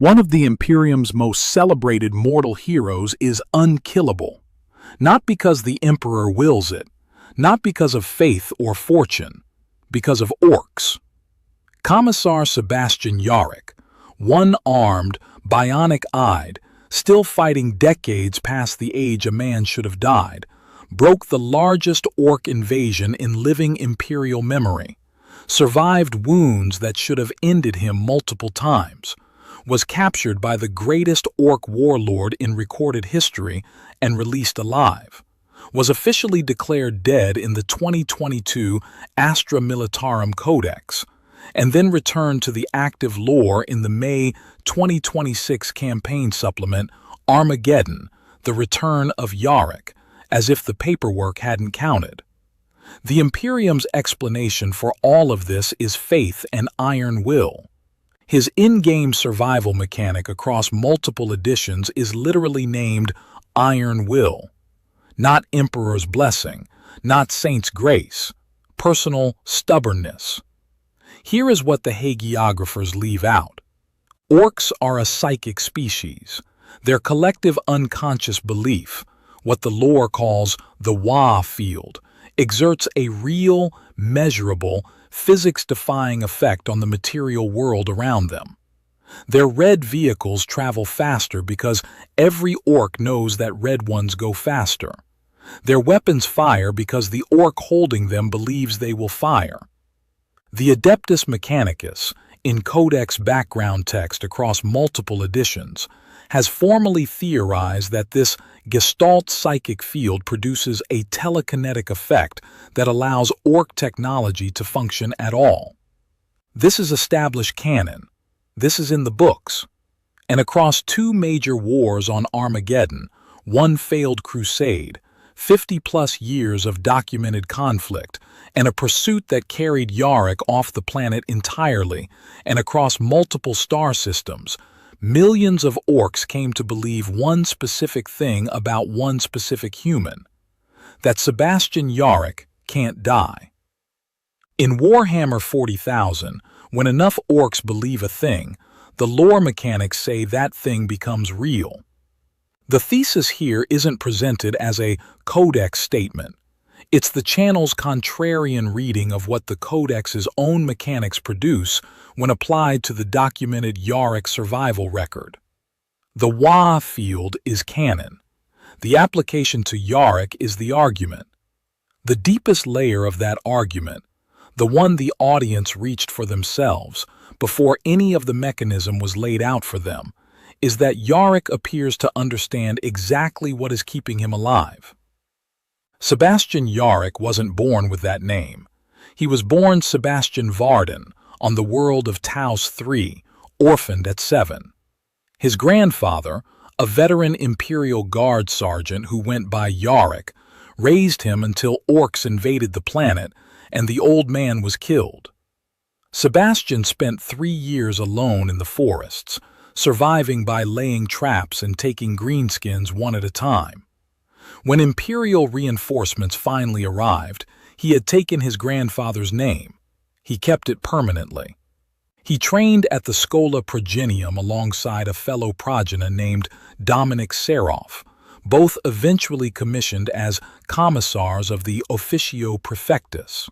One of the Imperium's most celebrated mortal heroes is unkillable, not because the Emperor wills it, not because of faith or fortune, because of Orks. Commissar Sebastian Yarrick, one-armed, bionic-eyed, still fighting decades past the age a man should have died, broke the largest Ork invasion in living Imperial memory, survived wounds that should have ended him multiple times, was captured by the greatest Ork warlord in recorded history and released alive, was officially declared dead in the 2022 Astra Militarum codex, and then returned to the active lore in the May 2026 campaign supplement Armageddon, the Return of Yarrick, as if the paperwork hadn't counted. The Imperium's explanation for all of this is faith and iron will. His in-game survival mechanic across multiple editions is literally named Iron Will. Not Emperor's Blessing, not Saint's Grace, personal stubbornness. Here is what the hagiographers leave out. Orks are a psychic species. Their collective unconscious belief, what the lore calls the WAAAGH field, exerts a real, measurable, physics-defying effect on the material world around them. Their red vehicles travel faster because every Ork knows that red ones go faster. Their weapons fire because the Ork holding them believes they will fire. The Adeptus Mechanicus, in codex background text across multiple editions, has formally theorized that this Gestalt psychic field produces a telekinetic effect that allows Ork technology to function at all. This is established canon. This is in the books. And across two major wars on Armageddon, one failed crusade, 50-plus years of documented conflict, and a pursuit that carried Yarrick off the planet entirely and across multiple star systems, millions of Orks came to believe one specific thing about one specific human, that Sebastian Yarrick can't die. In Warhammer 40,000, when enough Orks believe a thing, the lore mechanics say that thing becomes real. The thesis here isn't presented as a codex statement. It's the channel's contrarian reading of what the codex's own mechanics produce when applied to the documented Yarrick survival record. The WAAAGH field is canon. The application to Yarrick is the argument. The deepest layer of that argument, the one the audience reached for themselves before any of the mechanism was laid out for them, is that Yarrick appears to understand exactly what is keeping him alive. Sebastian Yarrick wasn't born with that name. He was born Sebastian Varden on the world of Taos III, orphaned at 7. His grandfather, a veteran Imperial Guard sergeant who went by Yarrick, raised him until Orks invaded the planet and the old man was killed. Sebastian spent 3 years alone in the forests, surviving by laying traps and taking greenskins one at a time. When Imperial reinforcements finally arrived, he had taken his grandfather's name. He kept it permanently. He trained at the Schola Progenium alongside a fellow progenitor named Dominic Seroff, both eventually commissioned as commissars of the Officio Prefectus.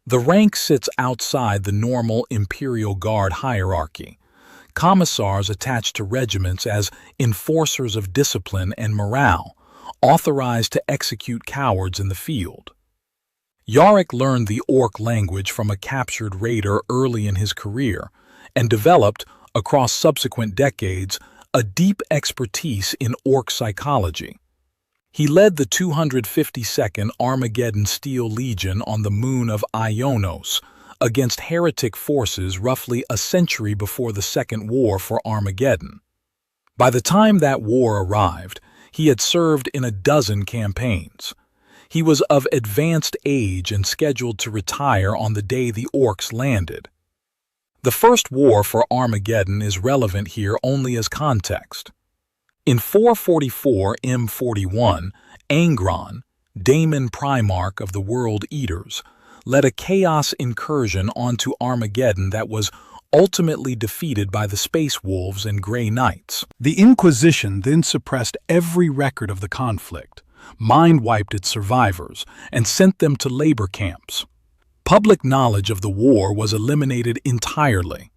The rank sits outside the normal Imperial Guard hierarchy. Commissars attached to regiments as enforcers of discipline and morale, authorized to execute cowards in the field. Yarrick learned the Ork language from a captured raider early in his career and developed, across subsequent decades, a deep expertise in Ork psychology. He led the 252nd Armageddon Steel Legion on the moon of Ionos against heretic forces roughly a century before the Second War for Armageddon. By the time that war arrived, he had served in a dozen campaigns. He was of advanced age and scheduled to retire on the day the Orks landed. The First War for Armageddon is relevant here only as context. In 444 M41, Angron, Daemon Primarch of the World Eaters, led a chaos incursion onto Armageddon that was ultimately defeated by the Space Wolves and Grey Knights. The Inquisition then suppressed every record of the conflict, mind-wiped its survivors, and sent them to labor camps. Public knowledge of the war was eliminated entirely.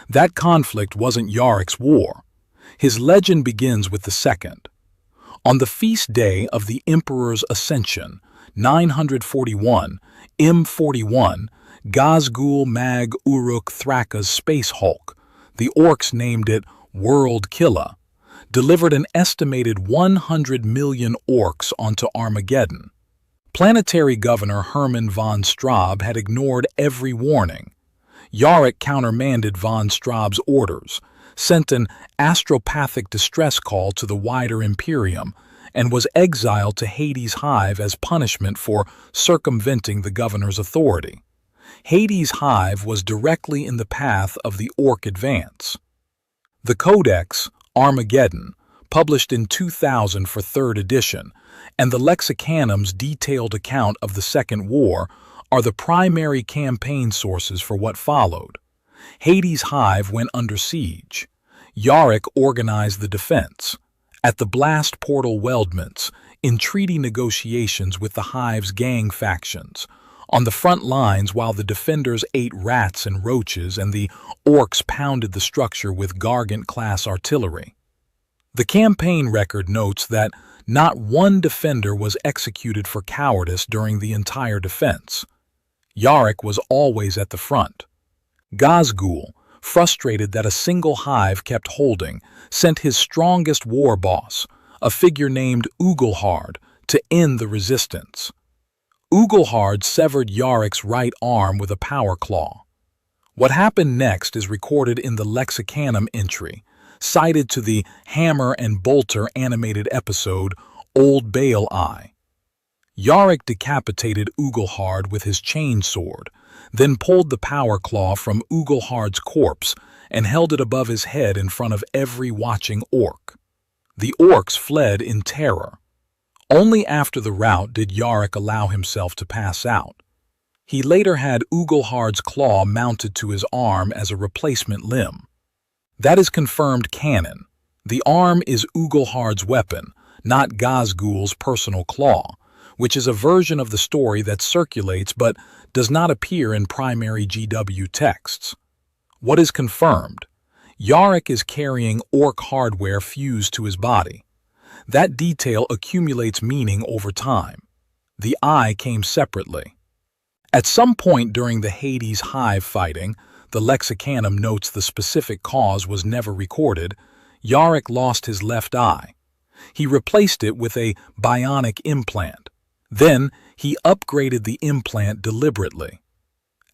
That conflict wasn't Yarrick's war. His legend begins with the second. On the feast day of the Emperor's Ascension, 941, M41, Gazgul Mag Uruk Thraka's Space Hulk, the Orks named it World Killer, delivered an estimated 100 million Orks onto Armageddon. Planetary Governor Hermann von Straub had ignored every warning. Yarrick countermanded von Straub's orders, sent an astropathic distress call to the wider Imperium, and was exiled to Hades' Hive as punishment for circumventing the governor's authority. Hades' Hive was directly in the path of the Ork advance. The codex, Armageddon, published in 2000 for 3rd edition, and the Lexicanum's detailed account of the Second War are the primary campaign sources for what followed. Hades' Hive went under siege. Yarrick organized the defense. At the blast portal weldments, in treaty negotiations with the Hive's gang factions, on the front lines while the defenders ate rats and roaches and the Orks pounded the structure with Gargant-class artillery. The campaign record notes that not one defender was executed for cowardice during the entire defense. Yarrick was always at the front. Gazgul, frustrated that a single hive kept holding, sent his strongest war boss, a figure named Ugelhard, to end the resistance. Ugelhard severed Yarrick's right arm with a power claw. What happened next is recorded in the Lexicanum entry, cited to the Hammer and Bolter animated episode Old Bale Eye. Yarrick decapitated Ugelhard with his chainsword, then pulled the power claw from Ugelhard's corpse and held it above his head in front of every watching Ork. The Orks fled in terror. Only after the rout did Yarrick allow himself to pass out. He later had Ugelhard's claw mounted to his arm as a replacement limb. That is confirmed canon. The arm is Ugelhard's weapon, not Gazgul's personal claw, which is a version of the story that circulates but does not appear in primary GW texts. What is confirmed? Yarrick is carrying Ork hardware fused to his body. That detail accumulates meaning over time. The eye came separately. At some point during the Hades Hive fighting, the Lexicanum notes the specific cause was never recorded, Yarrick lost his left eye. He replaced it with a bionic implant. Then, he upgraded the implant deliberately.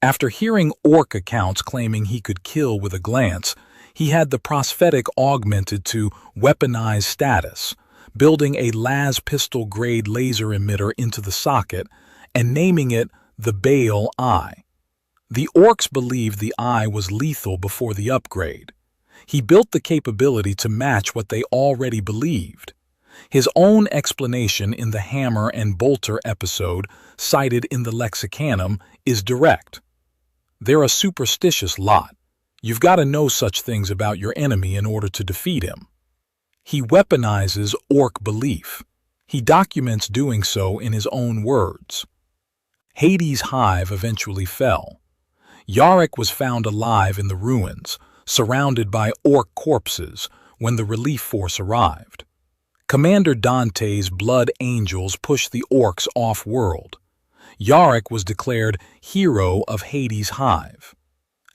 After hearing Ork accounts claiming he could kill with a glance, he had the prosthetic augmented to weaponized status, building a las pistol-grade laser emitter into the socket and naming it the Bale Eye. The Orks believed the eye was lethal before the upgrade. He built the capability to match what they already believed. His own explanation in the Hammer and Bolter episode, cited in the Lexicanum, is direct. They're a superstitious lot. You've got to know such things about your enemy in order to defeat him. He weaponizes Ork belief. He documents doing so in his own words. Hades' Hive eventually fell. Yarrick was found alive in the ruins, surrounded by Ork corpses, when the relief force arrived. Commander Dante's Blood Angels pushed the Orks off-world. Yarrick was declared Hero of Hades' Hive.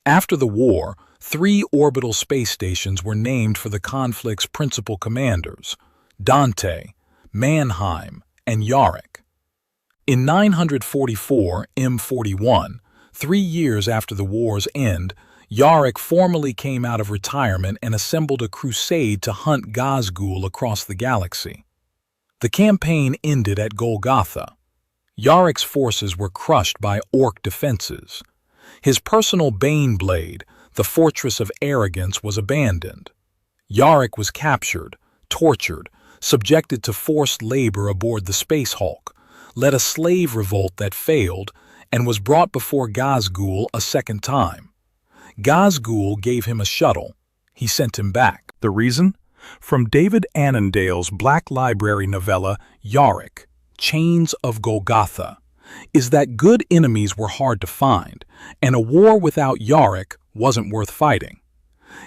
After the war, 3 orbital space stations were named for the conflict's principal commanders, Dante, Mannheim, and Yarrick. In 944 M41, 3 years after the war's end, Yarrick formally came out of retirement and assembled a crusade to hunt Gazgul across the galaxy. The campaign ended at Golgotha. Yarrick's forces were crushed by Ork defenses. His personal Bane blade, the Fortress of Arrogance, was abandoned. Yarrick was captured, tortured, subjected to forced labor aboard the Space Hulk, led a slave revolt that failed, and was brought before Gazgul a second time. Ghazghul gave him a shuttle. He sent him back. The reason? From David Annandale's Black Library novella, Yarrick, Chains of Golgotha, is that good enemies were hard to find, and a war without Yarrick wasn't worth fighting.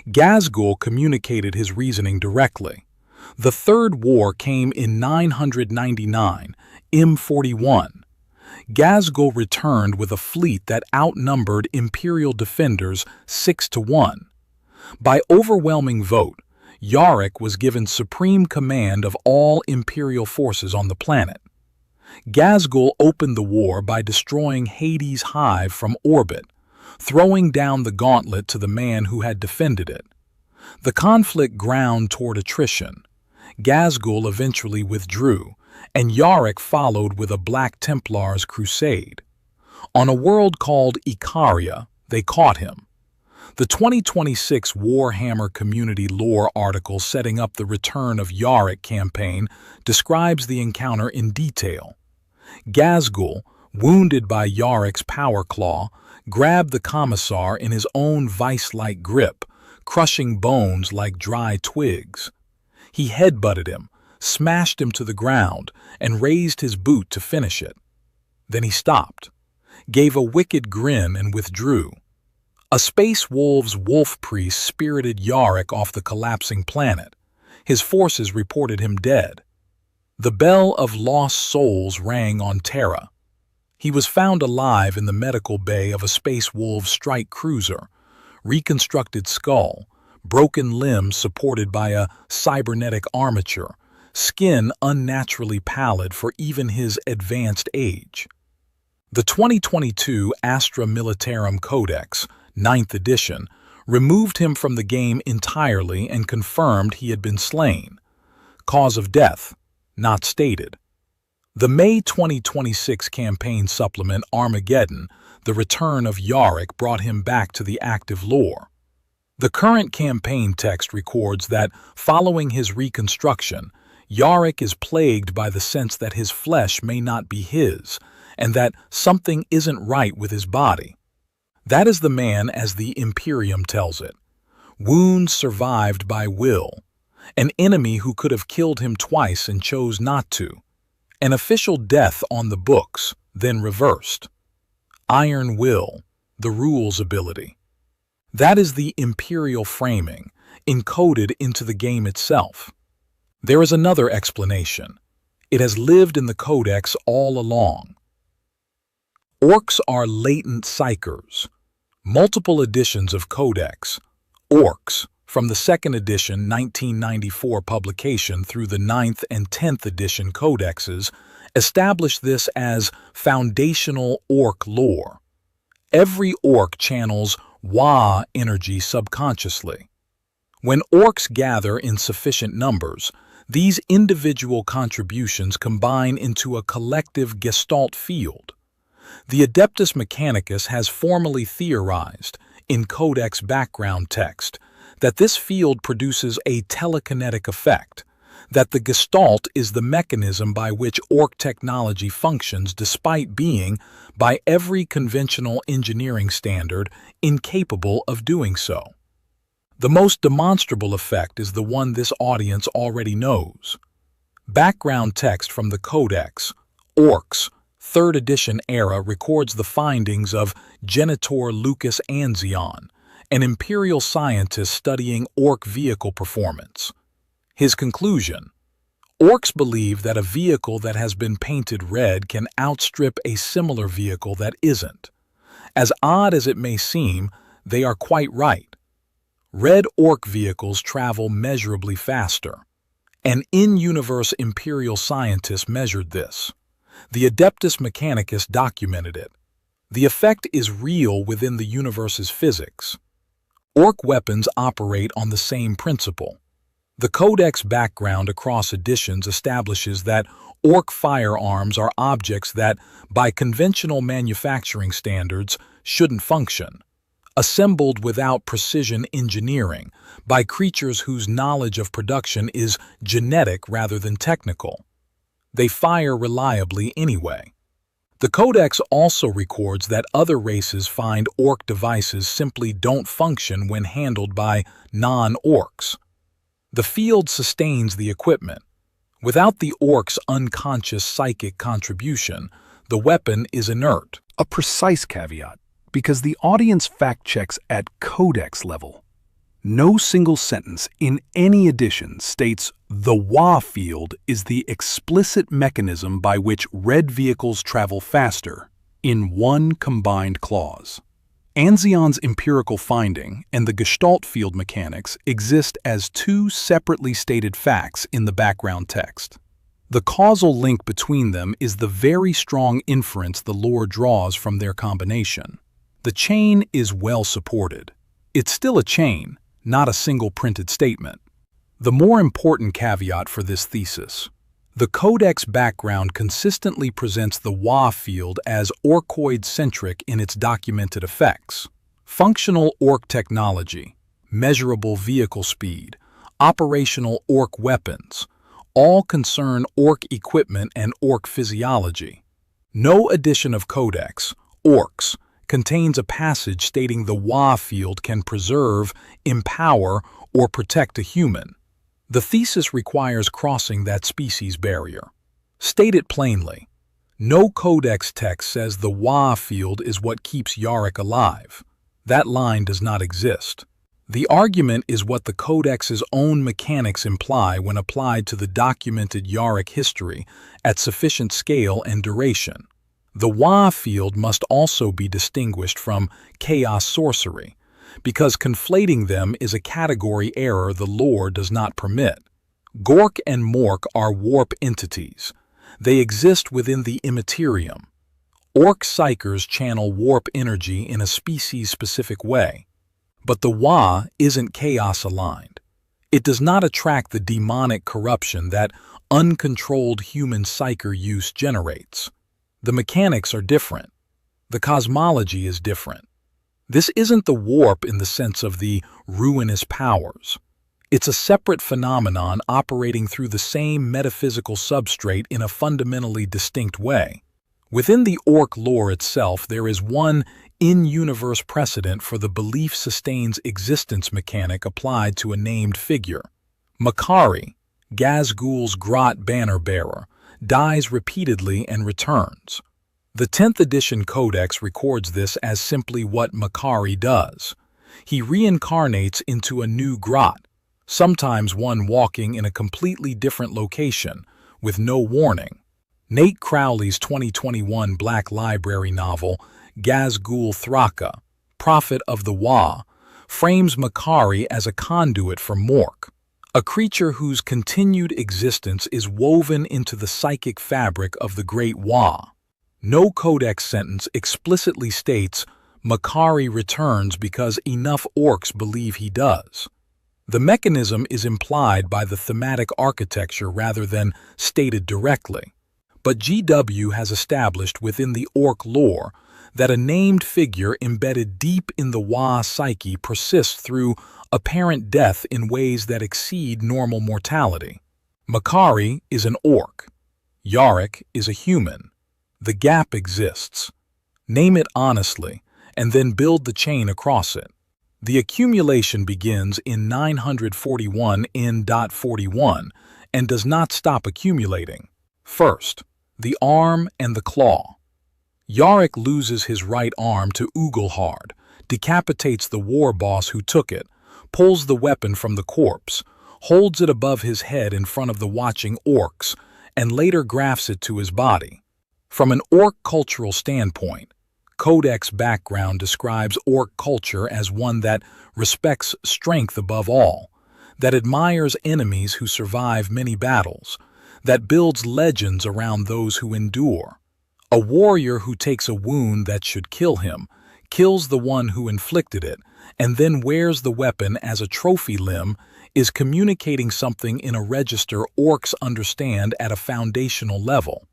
Ghazghul communicated his reasoning directly. The Third War came in 999, M41. Ghazghul returned with a fleet that outnumbered Imperial defenders 6-1. By overwhelming vote, Yarrick was given supreme command of all Imperial forces on the planet. Ghazghul opened the war by destroying Hades' hive from orbit, throwing down the gauntlet to the man who had defended it. The conflict ground toward attrition. Ghazghul eventually withdrew, and Yarrick followed with a Black Templars crusade. On a world called Icaria, they caught him. The 2026 Warhammer Community Lore article setting up the Return of Yarrick campaign describes the encounter in detail. Ghazghul, wounded by Yarrick's power claw, grabbed the Commissar in his own vice-like grip, crushing bones like dry twigs. He headbutted him, smashed him to the ground, and raised his boot to finish it. Then he stopped, gave a wicked grin, and withdrew. A Space Wolves wolf priest spirited Yarrick off the collapsing planet. His forces reported him dead. The bell of lost souls rang on Terra. He was found alive in the medical bay of a Space Wolves strike cruiser, reconstructed skull, broken limbs supported by a cybernetic armature, skin unnaturally pallid for even his advanced age. The 2022 Astra Militarum Codex, 9th edition, removed him from the game entirely and confirmed he had been slain. Cause of death not stated. The May 2026 campaign supplement Armageddon, The Return of Yarrick, brought him back to the active lore. The current campaign text records that, following his reconstruction, Yarrick is plagued by the sense that his flesh may not be his, and that something isn't right with his body. That is the man as the Imperium tells it. Wounds survived by will. An enemy who could have killed him twice and chose not to. An official death on the books, then reversed. Iron will, the rules ability. That is the Imperial framing, encoded into the game itself. There is another explanation. It has lived in the codex all along. Orks are latent psychers. Multiple editions of Codex, Orks, from the 2nd edition 1994 publication through the 9th and 10th edition codexes, establish this as foundational Ork lore. Every Ork channels WAAAGH energy subconsciously. When Orks gather in sufficient numbers, these individual contributions combine into a collective gestalt field. The Adeptus Mechanicus has formally theorized, in Codex background text, that this field produces a telekinetic effect, that the gestalt is the mechanism by which Ork technology functions despite being, by every conventional engineering standard, incapable of doing so. The most demonstrable effect is the one this audience already knows. Background text from the Codex, Orks, 3rd edition era records the findings of Genitor Lucas Anzion, an Imperial scientist studying Ork vehicle performance. His conclusion: Orks believe that a vehicle that has been painted red can outstrip a similar vehicle that isn't. As odd as it may seem, they are quite right. Red Ork vehicles travel measurably faster. An in-universe Imperial scientist measured this. The Adeptus Mechanicus documented it. The effect is real within the universe's physics. Ork weapons operate on the same principle. The Codex background across editions establishes that Ork firearms are objects that, by conventional manufacturing standards, shouldn't function. Assembled without precision engineering, by creatures whose knowledge of production is genetic rather than technical. They fire reliably anyway. The codex also records that other races find Ork devices simply don't function when handled by non-Orks. The field sustains the equipment. Without the Ork's unconscious psychic contribution, the weapon is inert. A precise caveat, because the audience fact-checks at codex level. No single sentence in any edition states the WAAAGH field is the explicit mechanism by which red vehicles travel faster in one combined clause. Anzion's empirical finding and the Gestalt field mechanics exist as two separately stated facts in the background text. The causal link between them is the very strong inference the lore draws from their combination. The chain is well supported. It's still a chain, not a single printed statement. The more important caveat for this thesis: the codex background consistently presents the WAAAGH field as Orkoid-centric in its documented effects. Functional Ork technology, measurable vehicle speed, operational Ork weapons, all concern Ork equipment and Ork physiology. No edition of Codex, Orks, contains a passage stating the WAAAGH field can preserve, empower, or protect a human. The thesis requires crossing that species barrier. State it plainly. No codex text says the WAAAGH field is what keeps Yarrick alive. That line does not exist. The argument is what the codex's own mechanics imply when applied to the documented Yarrick history at sufficient scale and duration. The WAAAGH field must also be distinguished from chaos sorcery, because conflating them is a category error the lore does not permit. Gork and Mork are warp entities. They exist within the Imperium. Ork psychers channel warp energy in a species-specific way. But the WAAAGH isn't chaos-aligned. It does not attract the demonic corruption that uncontrolled human psyker use generates. The mechanics are different. The cosmology is different. This isn't the warp in the sense of the ruinous powers. It's a separate phenomenon operating through the same metaphysical substrate in a fundamentally distinct way. Within the Ork lore itself, there is one in-universe precedent for the belief sustains existence mechanic applied to a named figure. Makari, Gazgul's Grot banner-bearer, dies repeatedly and returns. The 10th edition codex records this as simply what Makari does. He reincarnates into a new grot, sometimes one walking in a completely different location, with no warning. Nate Crowley's 2021 Black Library novel, Gazgul Thraka, Prophet of the WAAAGH, frames Makari as a conduit for Mork, a creature whose continued existence is woven into the psychic fabric of the Great WAAAGH. No codex sentence explicitly states Makari returns because enough Orks believe he does. The mechanism is implied by the thematic architecture rather than stated directly. But GW has established within the Ork lore that a named figure embedded deep in the WAAAGH psyche persists through apparent death in ways that exceed normal mortality. Makari is an Ork. Yarrick is a human. The gap exists. Name it honestly, and then build the chain across it. The accumulation begins in 941 N.41 and does not stop accumulating. First, the arm and the claw. Yarrick loses his right arm to Ugelhard, decapitates the war boss who took it, pulls the weapon from the corpse, holds it above his head in front of the watching Orks, and later grafts it to his body. From an Ork cultural standpoint, Codex background describes Ork culture as one that respects strength above all, that admires enemies who survive many battles, that builds legends around those who endure. A warrior who takes a wound that should kill him, kills the one who inflicted it, and then wears the weapon as a trophy limb is communicating something in a register Orks understand at a foundational level.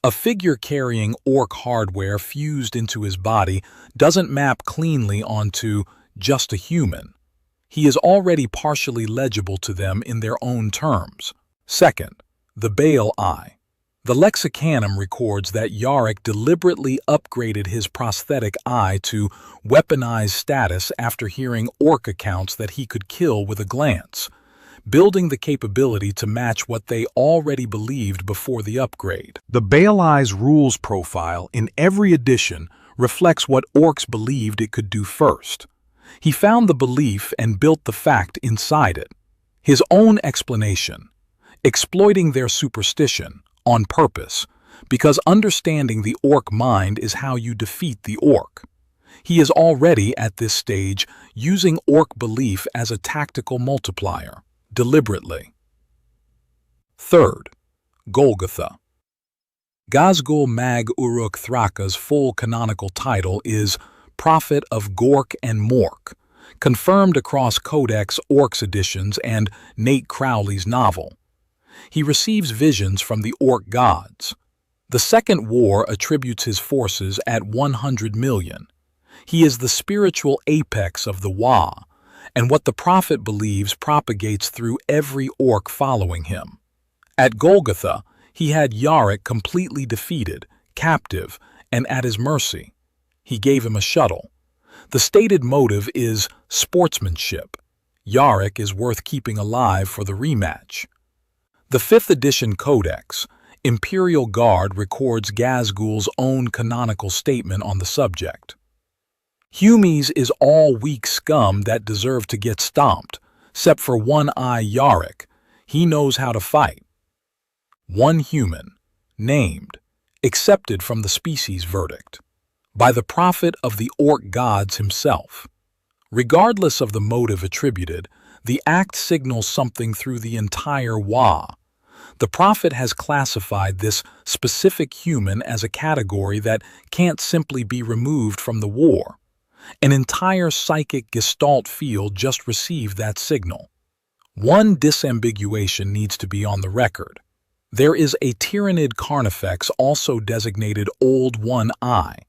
A figure carrying Ork hardware fused into his body doesn't map cleanly onto just a human. He is already partially legible to them in their own terms. Second, the Baal Eye. The Lexicanum records that Yarrick deliberately upgraded his prosthetic eye to weaponized status after hearing Ork accounts that he could kill with a glance, building the capability to match what they already believed before the upgrade. The WAAAGH rules profile in every edition reflects what Orks believed it could do first. He found the belief and built the fact inside it. His own explanation: exploiting their superstition, on purpose, because understanding the Ork mind is how you defeat the Ork. He is already, at this stage, using Ork belief as a tactical multiplier, deliberately. Third, Golgotha. Ghazghul Mag Uruk Thraka's full canonical title is Prophet of Gork and Mork, confirmed across Codex Orks editions and Nate Crowley's novel. He receives visions from the Ork gods. The Second War attributes his forces at 100 million. He is the spiritual apex of the WAAAGH, and what the prophet believes propagates through every Ork following him. At Golgotha, he had Yarrick completely defeated, captive, and at his mercy. He gave him a shuttle. The stated motive is sportsmanship. Yarrick is worth keeping alive for the rematch. The 5th edition Codex, Imperial Guard, records Ghazghul's own canonical statement on the subject. Humies is all weak scum that deserve to get stomped, except for one-eye Yarrick. He knows how to fight. One human, named, accepted from the species verdict, by the prophet of the Ork gods himself. Regardless of the motive attributed, the act signals something through the entire WAAAGH. The prophet has classified this specific human as a category that can't simply be removed from the war. An entire psychic gestalt field just received that signal. One disambiguation needs to be on the record. There is a tyrannid carnifex also designated Old One Eye,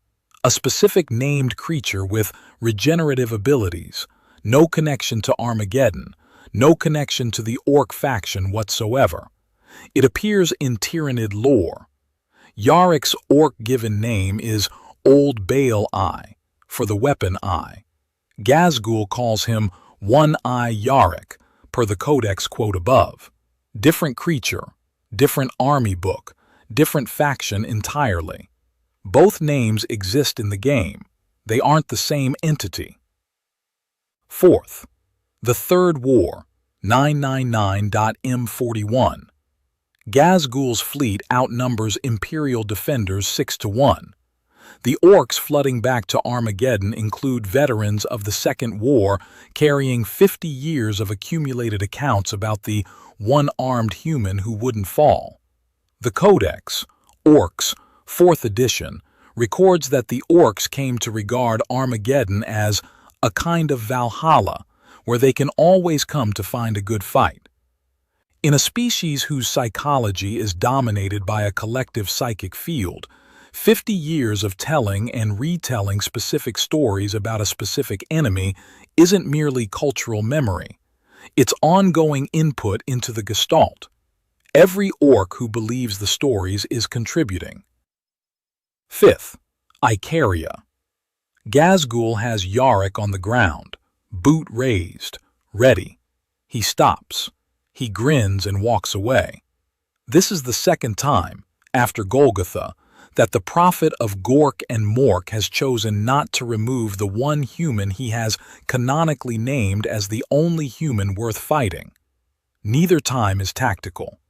a specific named creature with regenerative abilities, no connection to Armageddon, no connection to the Ork faction whatsoever. It appears in tyrannid lore. Yarrick's Ork-given name is Old Baal Eye, for the weapon eye. Ghazghul calls him One-Eye Yarrick, per the Codex quote above. Different creature, different army book, different faction entirely. Both names exist in the game. They aren't the same entity. Fourth, the Third War, 999.M41. Ghazghul's fleet outnumbers Imperial defenders 6-1. The Orks flooding back to Armageddon include veterans of the Second War carrying 50 years of accumulated accounts about the one-armed human who wouldn't fall. The Codex, Orks, 4th edition, records that the Orks came to regard Armageddon as a kind of Valhalla, where they can always come to find a good fight. In a species whose psychology is dominated by a collective psychic field, 50 years of telling and retelling specific stories about a specific enemy isn't merely cultural memory. It's ongoing input into the gestalt. Every Ork who believes the stories is contributing. Fifth, Icaria. Ghazghul has Yarrick on the ground, boot raised, ready. He stops. He grins and walks away. This is the second time, after Golgotha, that the prophet of Gork and Mork has chosen not to remove the one human he has canonically named as the only human worth fighting. Neither time is tactical.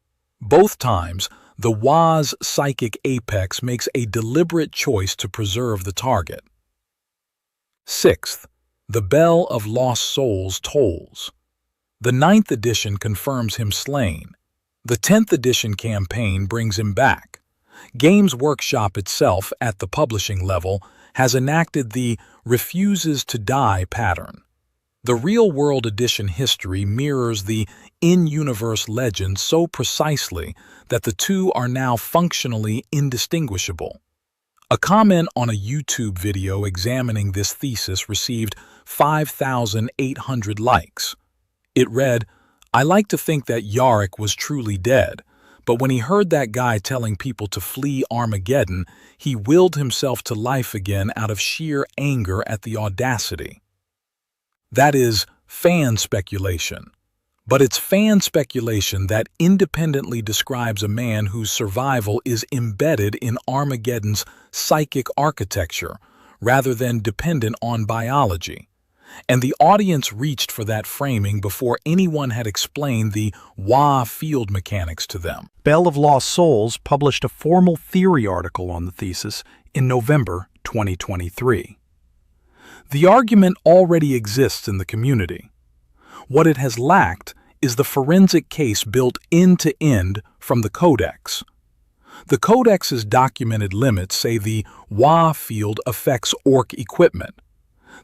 Both times, the WAAAGH's psychic apex makes a deliberate choice to preserve the target. Sixth, the Bell of Lost Souls tolls. The 9th edition confirms him slain. The 10th edition campaign brings him back. Games Workshop itself, at the publishing level, has enacted the refuses to die pattern. The real-world edition history mirrors the in-universe legend so precisely that the two are now functionally indistinguishable. A comment on a YouTube video examining this thesis received 5,800 likes. It read, "I like to think that Yarrick was truly dead, But when he heard that guy telling people to flee Armageddon, he willed himself to life again out of sheer anger at the audacity. That is fan speculation. But it's fan speculation that independently describes a man whose survival is embedded in Armageddon's psychic architecture rather than dependent on biology. And the audience reached for that framing before anyone had explained the WAAAGH field mechanics to them. Bell of Lost Souls published a formal theory article on the thesis in November 2023. The argument already exists in the community. What it has lacked is the forensic case built end-to-end from the codex. The codex's documented limits say the WAAAGH field affects Ork equipment.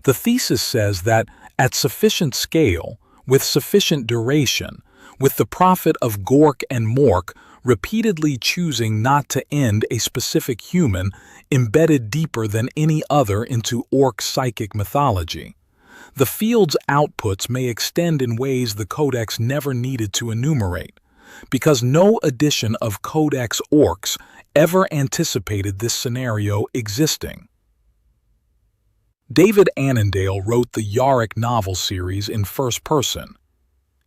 The thesis says that at sufficient scale, with sufficient duration, with the prophet of Gork and Mork repeatedly choosing not to end a specific human embedded deeper than any other into Ork psychic mythology, the field's outputs may extend in ways the codex never needed to enumerate, because no edition of Codex Orks ever anticipated this scenario existing. David Annandale wrote the Yarrick novel series in first person.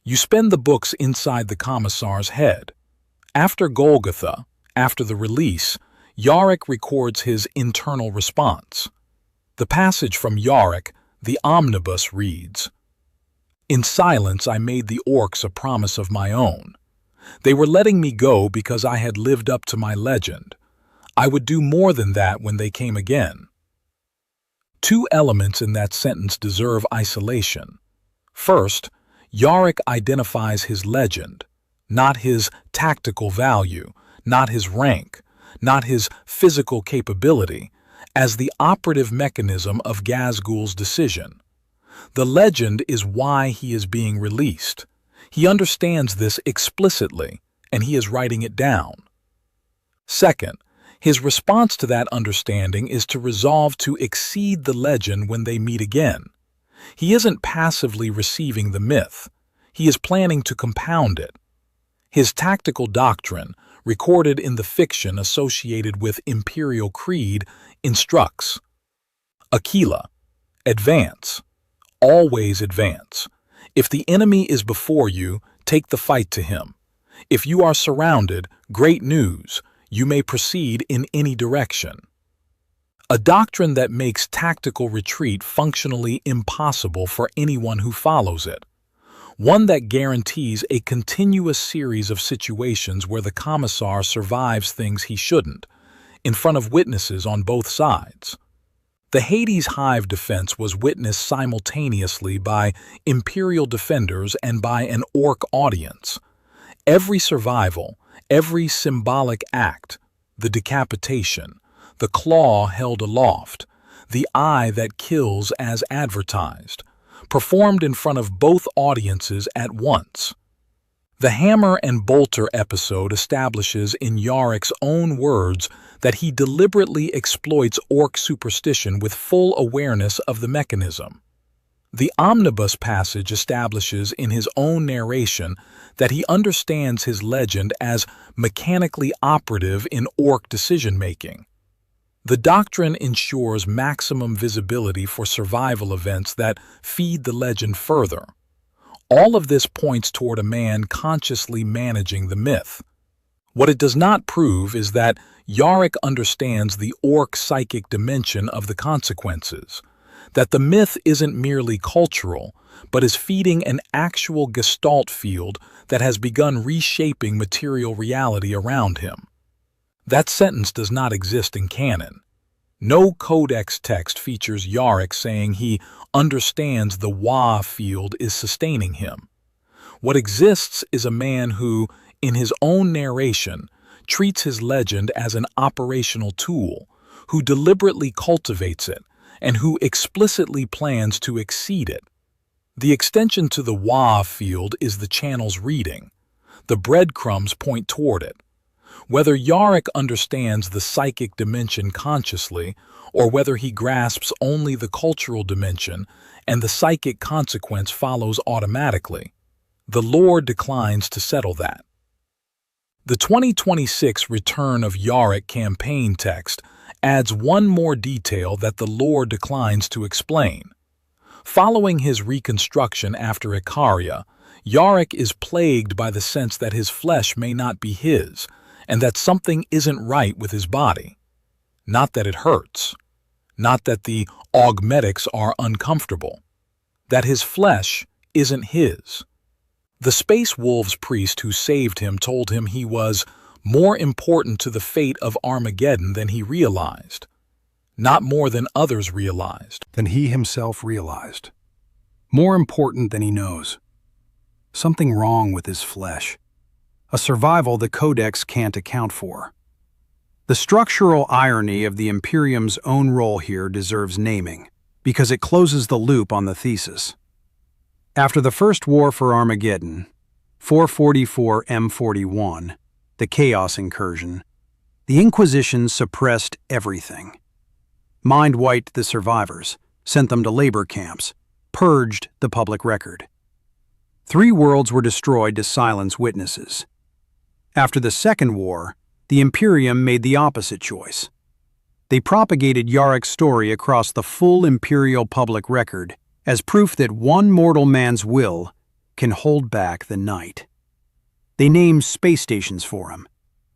You spend the books inside the Commissar's head. After Golgotha, after the release, Yarrick records his internal response. The passage from Yarrick, the omnibus, reads, "In silence I made the Orks a promise of my own. They were letting me go because I had lived up to my legend. I would do more than that when they came again." Two elements in that sentence deserve isolation. First, Yarrick identifies his legend, not his tactical value, not his rank, not his physical capability, as the operative mechanism of Ghazghul's decision. The legend is why he is being released. He understands this explicitly, and he is writing it down. Second, his response to that understanding is to resolve to exceed the legend when they meet again. He isn't passively receiving the myth. He is planning to compound it. His tactical doctrine, recorded in the fiction associated with Imperial creed, instructs: Aquila, advance. Always advance. If the enemy is before you, take the fight to him. If you are surrounded, great news. You may proceed in any direction. A doctrine that makes tactical retreat functionally impossible for anyone who follows it. One that guarantees a continuous series of situations where the Commissar survives things he shouldn't, in front of witnesses on both sides. The Hades Hive defense was witnessed simultaneously by Imperial defenders and by an Ork audience. Every survival, every symbolic act, the decapitation, the claw held aloft, the eye that kills as advertised, performed in front of both audiences at once. The Hammer and Bolter episode establishes in Yarrick's own words that he deliberately exploits Ork superstition with full awareness of the mechanism. The omnibus passage establishes in his own narration that he understands his legend as mechanically operative in Ork decision-making. The doctrine ensures maximum visibility for survival events that feed the legend further. All of this points toward a man consciously managing the myth. What it does not prove is that Yarrick understands the Ork psychic dimension of the consequences, that the myth isn't merely cultural, but is feeding an actual gestalt field that has begun reshaping material reality around him. That sentence does not exist in canon. No codex text features Yarrick saying he understands the WAAAGH field is sustaining him. What exists is a man who, in his own narration, treats his legend as an operational tool, who deliberately cultivates it, and who explicitly plans to exceed it. The extension to the WAAAGH field is the channel's reading. The breadcrumbs point toward it. Whether Yarrick understands the psychic dimension consciously, or whether he grasps only the cultural dimension and the psychic consequence follows automatically, the lore declines to settle that. The 2026 Return of Yarrick campaign text adds one more detail that the lore declines to explain. Following his reconstruction after Icaria, Yarrick is plagued by the sense that his flesh may not be his, and that something isn't right with his body. Not that it hurts. Not that the augmetics are uncomfortable. That his flesh isn't his. The Space Wolves priest who saved him told him he was more important to the fate of Armageddon than he realized. Not more than others realized. Than he himself realized. More important than he knows. Something wrong with his flesh. A survival the codex can't account for. The structural irony of the Imperium's own role here deserves naming, because it closes the loop on the thesis. After the First War for Armageddon, 444 M41, the Chaos Incursion, the Inquisition suppressed everything. Mind-wiped the survivors, sent them to labor camps, purged the public record. 3 worlds were destroyed to silence witnesses. After the Second War, the Imperium made the opposite choice. They propagated Yarrick's story across the full Imperial public record as proof that one mortal man's will can hold back the night. They named space stations for him.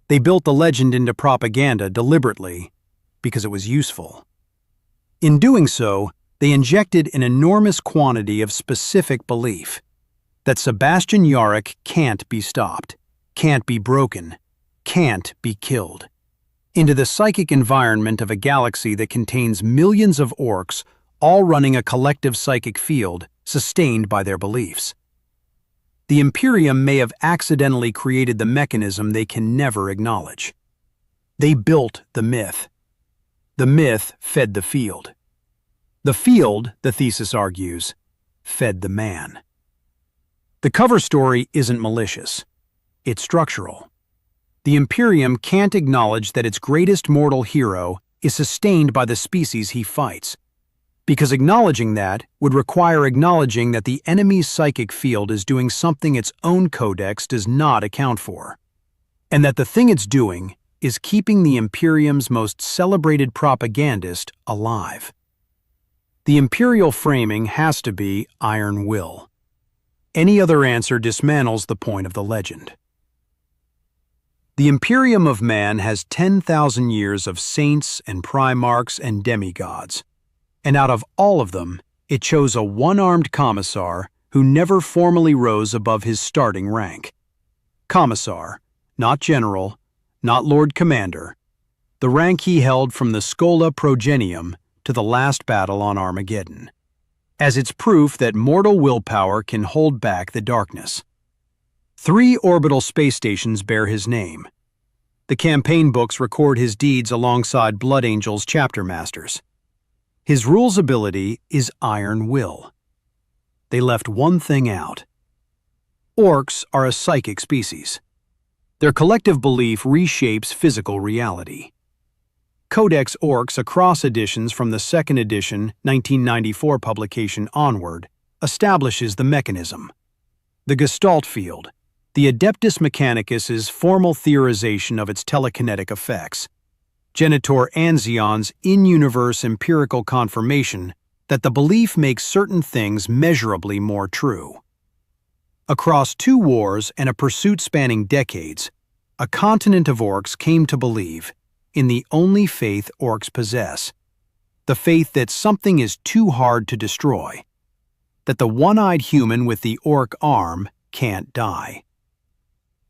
They built the legend into propaganda deliberately because it was useful. In doing so, they injected an enormous quantity of specific belief that Sebastian Yarrick can't be stopped, can't be broken, can't be killed, into the psychic environment of a galaxy that contains millions of Orks all running a collective psychic field sustained by their beliefs. The Imperium may have accidentally created the mechanism they can never acknowledge. They built the myth. The myth fed the field. The field, the thesis argues, fed the man. The cover story isn't malicious. It's structural. The Imperium can't acknowledge that its greatest mortal hero is sustained by the species he fights, because acknowledging that would require acknowledging that the enemy's psychic field is doing something its own codex does not account for, and that the thing it's doing is keeping the Imperium's most celebrated propagandist alive. The Imperial framing has to be iron will. Any other answer dismantles the point of the legend. The Imperium of man has 10,000 years of saints and primarchs and demigods, and out of all of them, it chose a one-armed commissar who never formally rose above his starting rank. Commissar, not general, not Lord Commander, the rank he held from the Schola Progenium to the last battle on Armageddon, as its proof that mortal willpower can hold back the darkness. 3 orbital space stations bear his name. The campaign books record his deeds alongside Blood Angel's chapter masters. His rule's ability is iron will. They left one thing out. Orks are a psychic species. Their collective belief reshapes physical reality. Codex Orks across editions from the 2nd edition 1994 publication onward establishes the mechanism. The Gestalt field, the Adeptus Mechanicus's formal theorization of its telekinetic effects. Genitor Anzion's in-universe empirical confirmation that the belief makes certain things measurably more true. Across 2 wars and a pursuit spanning decades, a continent of Orks came to believe in the only faith Orks possess, the faith that something is too hard to destroy, that the one-eyed human with the Ork arm can't die.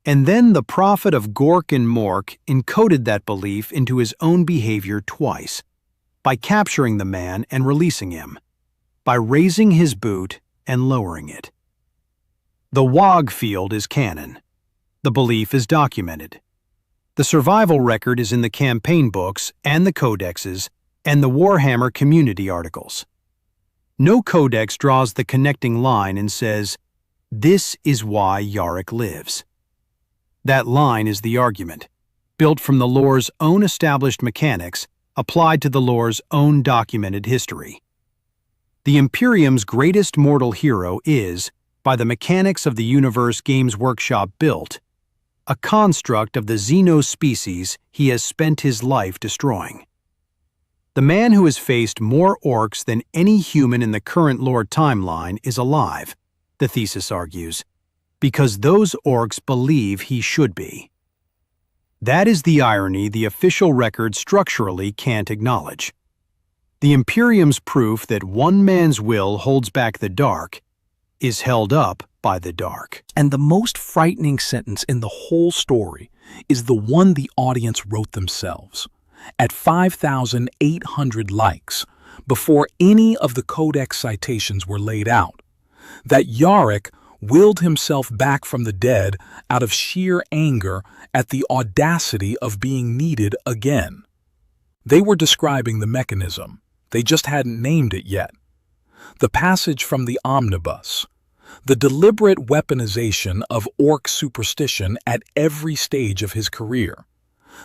And then the prophet of Gork and Mork encoded that belief into his own behavior twice, by capturing the man and releasing him, by raising his boot and lowering it. The WAAAGH field is canon. The belief is documented. The survival record is in the campaign books and the codexes and the Warhammer community articles. No codex draws the connecting line and says, "This is why Yarrick lives." That line is the argument, built from the lore's own established mechanics, applied to the lore's own documented history. The Imperium's greatest mortal hero is, by the mechanics of the universe Games Workshop built, a construct of the xenospecies he has spent his life destroying. The man who has faced more orcs than any human in the current lore timeline is alive, the thesis argues, because those orcs believe he should be. That is the irony the official record structurally can't acknowledge. The Imperium's proof that one man's will holds back the dark is held up by the dark. And the most frightening sentence in the whole story is the one the audience wrote themselves. At 5,800 likes, before any of the codex citations were laid out, that Yarrick willed himself back from the dead out of sheer anger at the audacity of being needed again. They were describing the mechanism. They just hadn't named it yet. The passage from the omnibus, the deliberate weaponization of orc superstition at every stage of his career,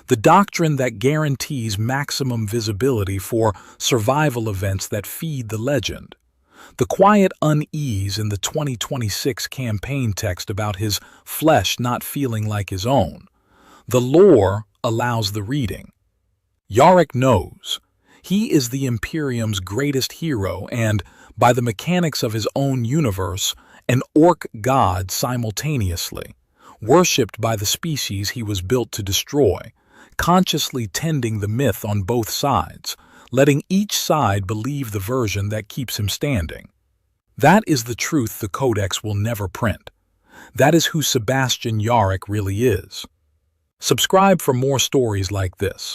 the doctrine that guarantees maximum visibility for survival events that feed the legend, the quiet unease in the 2026 campaign text about his flesh not feeling like his own. The lore allows the reading. Yarrick knows. He is the Imperium's greatest hero and, by the mechanics of his own universe, an orc god simultaneously, worshipped by the species he was built to destroy, consciously tending the myth on both sides, letting each side believe the version that keeps him standing. That is the truth the codex will never print. That is who Sebastian Yarrick really is. Subscribe for more stories like this.